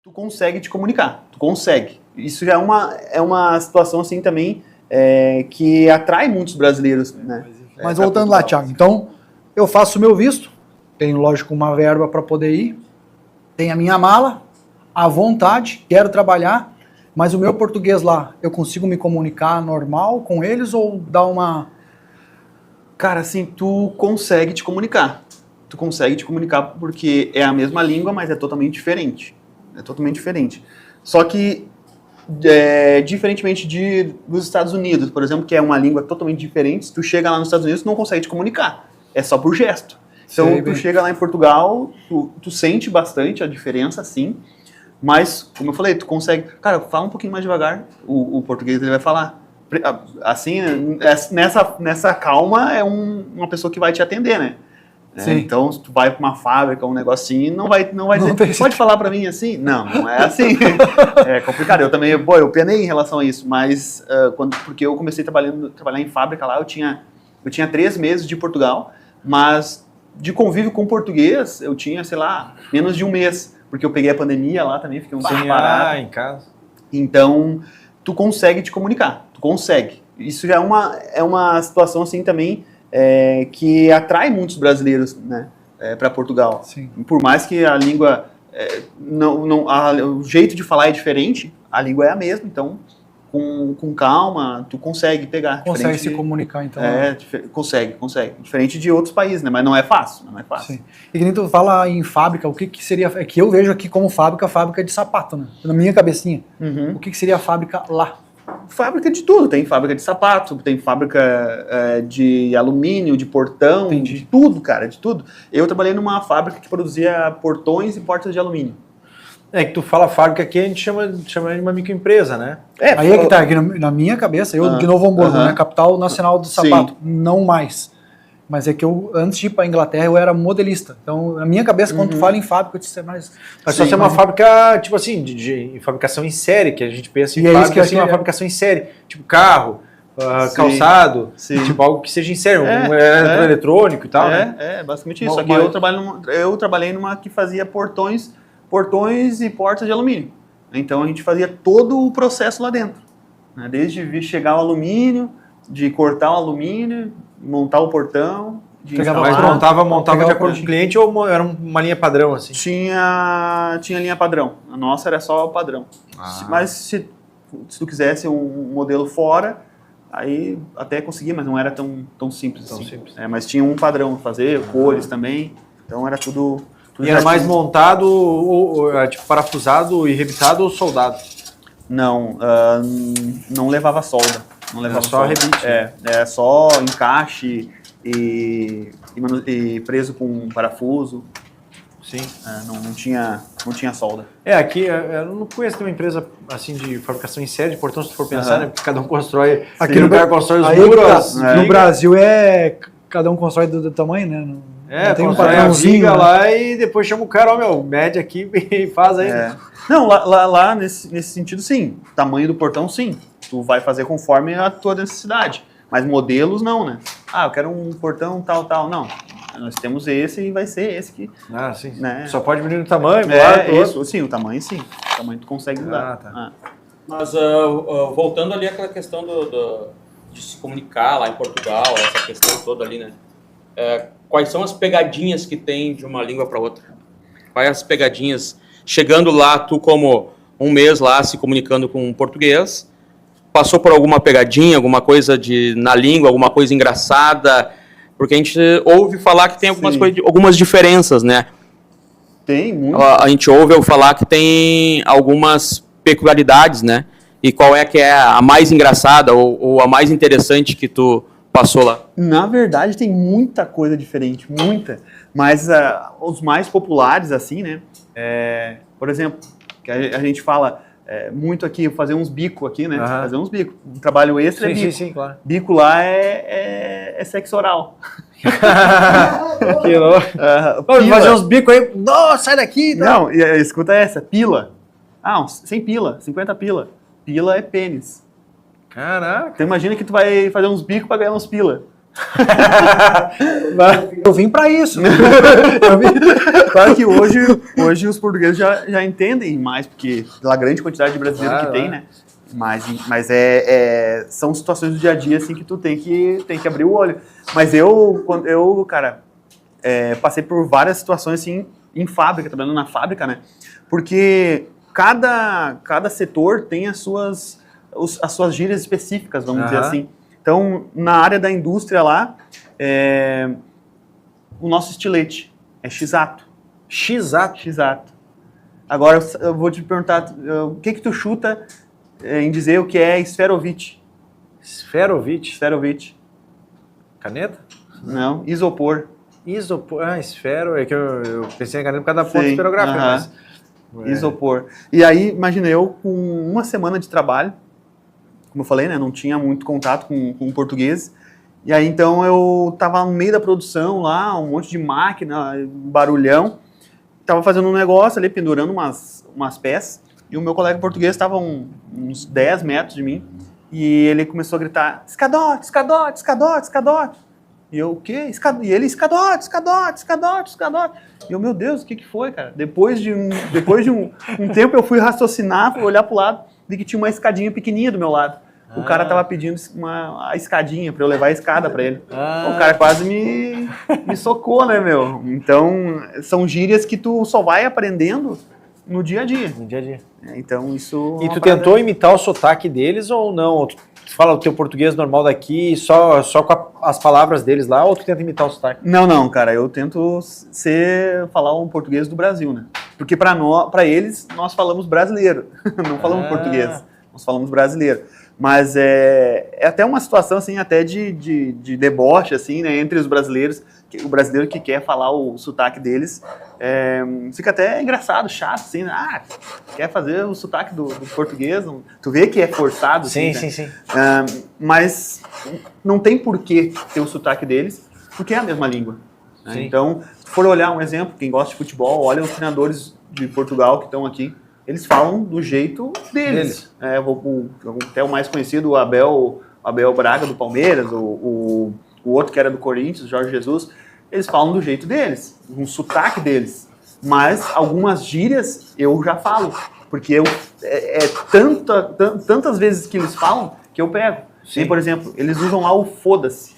tu consegue te comunicar, tu consegue. Isso já é uma situação assim também que atrai muitos brasileiros, né? Mas voltando lá, Thiago, então eu faço o meu visto, tenho lógico uma verba para poder ir, tenho a minha mala, à vontade, quero trabalhar, mas o meu português lá, eu consigo me comunicar normal com eles ou dá uma... Cara, assim, tu consegue te comunicar. Tu consegue te comunicar porque é a mesma língua, mas é totalmente diferente. É totalmente diferente. Só que, diferentemente dos Estados Unidos, por exemplo, que é uma língua totalmente diferente, se tu chega lá nos Estados Unidos, tu não consegue te comunicar. É só por gesto. Então, tu chega lá em Portugal, tu sente bastante a diferença, sim. Mas, como eu falei, tu consegue... Cara, fala um pouquinho mais devagar. O português ele vai falar. Assim, nessa calma, é uma pessoa que vai te atender, né? Então, se tu vai para uma fábrica, um negocinho, não vai dizer, pode falar para mim assim? Não é assim. É complicado. Eu também, eu penei em relação a isso, mas porque eu comecei trabalhar em fábrica lá, eu tinha 3 meses de Portugal, mas de convívio com português, eu tinha, sei lá, menos de um mês, porque eu peguei a pandemia lá também, fiquei um tempo parado. Em casa. Então, tu consegue te comunicar, tu consegue. Isso já é uma situação assim também que atrai muitos brasileiros, né, para Portugal. Sim. Por mais que a língua, o jeito de falar é diferente, a língua é a mesma, então com calma tu consegue pegar. Consegue se comunicar, então. Consegue. Diferente de outros países, né, mas não é fácil. Sim. E que nem tu fala em fábrica, o que seria, é que eu vejo aqui como fábrica de sapato, né, na minha cabecinha. O que seria a fábrica lá? Fábrica de tudo, tem fábrica de sapato, tem fábrica de alumínio, de portão, Entendi. De tudo, cara, de tudo. Eu trabalhei numa fábrica que produzia portões e portas de alumínio. É que tu fala fábrica aqui, a gente chama de uma microempresa, né? Aí é que tá, aqui na minha cabeça, eu de Novo Hamburgo, né, capital nacional do sapato, não mais. Mas é que eu, antes de ir para a Inglaterra, eu era modelista. Então, na minha cabeça, quando tu fala em fábrica, eu disse, mas só ser uma fábrica, tipo assim, de fabricação em série, que a gente pensa em fábrica, assim, uma fabricação em série. Tipo carro, calçado, tipo algo que seja em série, eletrônico e tal, né? Basicamente isso. Só que eu trabalhei numa que fazia portões e portas de alumínio. Então, a gente fazia todo o processo lá dentro. Né? Desde chegar o alumínio, de cortar o alumínio, montar o portão, de instalar. Mas montava de acordo com o cliente ou era uma linha padrão assim? Tinha linha padrão. A nossa era só padrão. Mas se tu quisesse um modelo fora, aí até conseguia, mas não era tão simples assim. Mas tinha um padrão pra fazer, cores também. Então era tudo e era mais montado, ou tipo parafusado e rebitado ou soldado? Não levava solda. Não levava só rebite. É só encaixe e preso com um parafuso. Sim. Não tinha solda. Aqui eu não conheço uma empresa assim de fabricação em série de portão, se tu for pensar, né? Porque cada um constrói. Aqui no lugar constrói os muros. No Brasil cada um constrói do tamanho, né? Não tem um padrãozinho lá e depois chama o cara, mede aqui e faz aí. Não, lá nesse sentido, sim. Tamanho do portão, sim. Tu vai fazer conforme a tua necessidade. Mas modelos, não, né? Eu quero um portão tal. Não. Nós temos esse e vai ser esse que... sim. Né? Só pode medir no tamanho, isso. Sim, o tamanho, sim. O tamanho tu consegue mudar. Tá. Mas voltando ali àquela questão de se comunicar lá em Portugal, essa questão toda ali, né? Quais são as pegadinhas que tem de uma língua para outra? Quais as pegadinhas? Chegando lá, tu como um mês lá se comunicando com um português, passou por alguma pegadinha, alguma coisa na língua, alguma coisa engraçada? Porque a gente ouve falar que tem algumas diferenças, né? Tem, muito. A gente ouve falar que tem algumas peculiaridades, né? E qual é que é a mais engraçada ou a mais interessante que tu passou lá? Na verdade, tem muita coisa diferente, muita. Mas os mais populares, assim, né? Por exemplo, que a gente fala muito aqui, fazer uns bicos aqui, né? Fazer uns bicos. Um trabalho extra é bico. Sim, claro. Bico lá é sexo oral. Que louco. Fazer uns bicos aí. Nossa, sai daqui. Tá? Não, escuta essa. Pila. Sem pila. 50 pila. Pila é pênis. Caraca. Então imagina que tu vai fazer uns bicos pra ganhar uns pila. Eu vim para isso. Claro que hoje os portugueses já entendem mais, porque pela grande quantidade de brasileiros que tem, né? Mas são situações do dia a dia assim, que tu tem que abrir o olho. Mas cara, passei por várias situações assim, em fábrica, trabalhando na fábrica, né? Porque cada setor tem as suas gírias específicas, vamos dizer assim. Então, na área da indústria lá, o nosso estilete é X-ato. X-ato. Agora, eu vou te perguntar, o que tu chuta em dizer o que é esferovite? Esferovite. Caneta? Não, isopor. Esfero, é que eu pensei em caneta por causa da ponta esferográfica. Isopor. E aí, imagina, eu com uma semana de trabalho, como eu falei, né, não tinha muito contato com português, e aí então eu tava no meio da produção lá, um monte de máquina, barulhão, tava fazendo um negócio ali, pendurando umas peças, e o meu colega português estava uns 10 metros de mim, e ele começou a gritar, escadote, escadote, escadote, escadote. E eu, o quê? E ele, escadote, escadote, escadote, escadote. E eu, meu Deus, o que foi, cara? Depois de um tempo eu fui raciocinar, fui olhar pro lado, vi que tinha uma escadinha pequenininha do meu lado. O cara tava pedindo a escadinha pra eu levar a escada pra ele. O cara quase me socou, né, meu? Então, são gírias que tu só vai aprendendo no dia a dia. Então, isso... E tu tentou imitar o sotaque deles ou não? Tu fala o teu português normal daqui, só com as palavras deles lá, ou tu tenta imitar o sotaque? Não, cara, eu tento falar um português do Brasil, né? Porque pra eles, nós falamos brasileiro, não falamos português, nós falamos brasileiro. Mas é até uma situação, assim, até de deboche, assim, né, entre os brasileiros, o brasileiro que quer falar o sotaque deles, fica até engraçado, chato, assim, né? Quer fazer o sotaque do português, tu vê que é forçado, sim, assim, sim. Né? Mas não tem porquê ter o sotaque deles, porque é a mesma língua. Né? Então, se for olhar um exemplo, quem gosta de futebol, olha os treinadores de Portugal que estão aqui, eles falam do jeito deles. Até o mais conhecido, o Abel Braga, do Palmeiras, o outro que era do Corinthians, o Jorge Jesus, eles falam do jeito deles, um sotaque deles. Mas algumas gírias eu já falo, porque tantas vezes que eles falam que eu pego. Tem, por exemplo, eles usam lá o foda-se.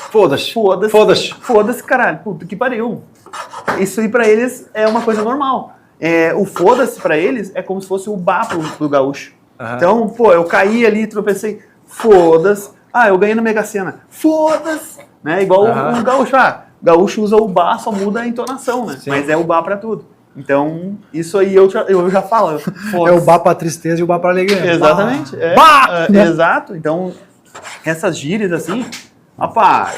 Foda-se, caralho, puta que pariu. Isso aí pra eles é uma coisa normal. O foda-se pra eles é como se fosse o bá pro gaúcho. Então, eu caí ali, tropecei, foda-se. Eu ganhei na Mega Sena, foda-se. Né? Igual o gaúcho. Gaúcho usa o bá, só muda a entonação, né? Sim. Mas é o bá pra tudo. Então, isso aí eu já falo. É o bá pra tristeza e o bá pra alegria. Exatamente. Exato. Então, essas gírias assim...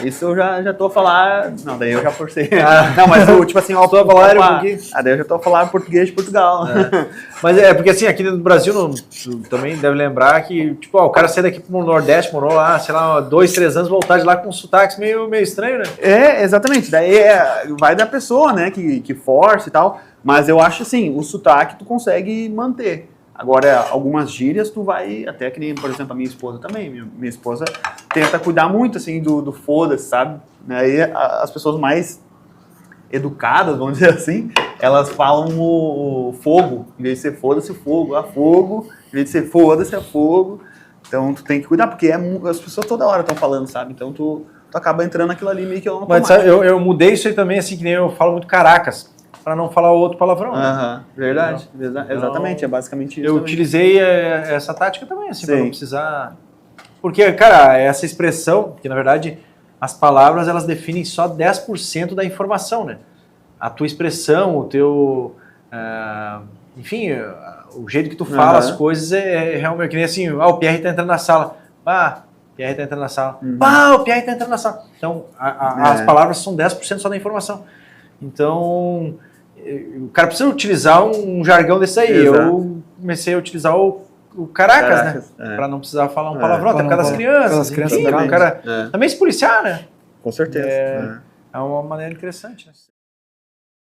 isso eu já tô a falar... Não, daí eu já forcei. Não, mas eu, tipo assim... Tô a falar daí eu já tô a falar português de Portugal. Mas porque assim, aqui no Brasil, tu também deve lembrar que, tipo, o cara saiu daqui pro Nordeste, morou lá, sei lá, 2, 3 anos, voltar de lá com sotaques meio estranho, né? Exatamente. Daí vai da pessoa, né, que força e tal. Mas eu acho assim, o sotaque tu consegue manter. Agora, algumas gírias tu vai, até que nem, por exemplo, a minha esposa também. Minha esposa tenta cuidar muito, assim, do foda-se, sabe? Aí as pessoas mais educadas, vamos dizer assim, elas falam o fogo, em vez de ser foda-se, fogo. Fogo, em vez de ser foda-se, é fogo. Então tu tem que cuidar, porque as pessoas toda hora estão falando, sabe? Então tu acaba entrando naquilo ali meio que Mas sabe, eu mudei isso aí também, assim, que nem eu falo muito caracas, para não falar outro palavrão. Verdade. Exatamente, é basicamente isso. Eu também utilizei essa tática também, assim, para não precisar... Porque, cara, essa expressão, que na verdade as palavras elas definem só 10% da informação, né? A tua expressão, o teu... enfim, o jeito que tu fala as coisas é realmente que nem assim, o Pierre tá entrando na sala. Pierre tá entrando na sala. O Pierre tá entrando na sala. Então, as palavras são 10% só da informação. Então... o cara precisa utilizar um jargão desse aí. Exato. Eu comecei a utilizar o caracas, né? Pra não precisar falar um palavrão, até por causa das crianças. Também. O cara também se policiar, né? Com certeza. É uma maneira interessante, né?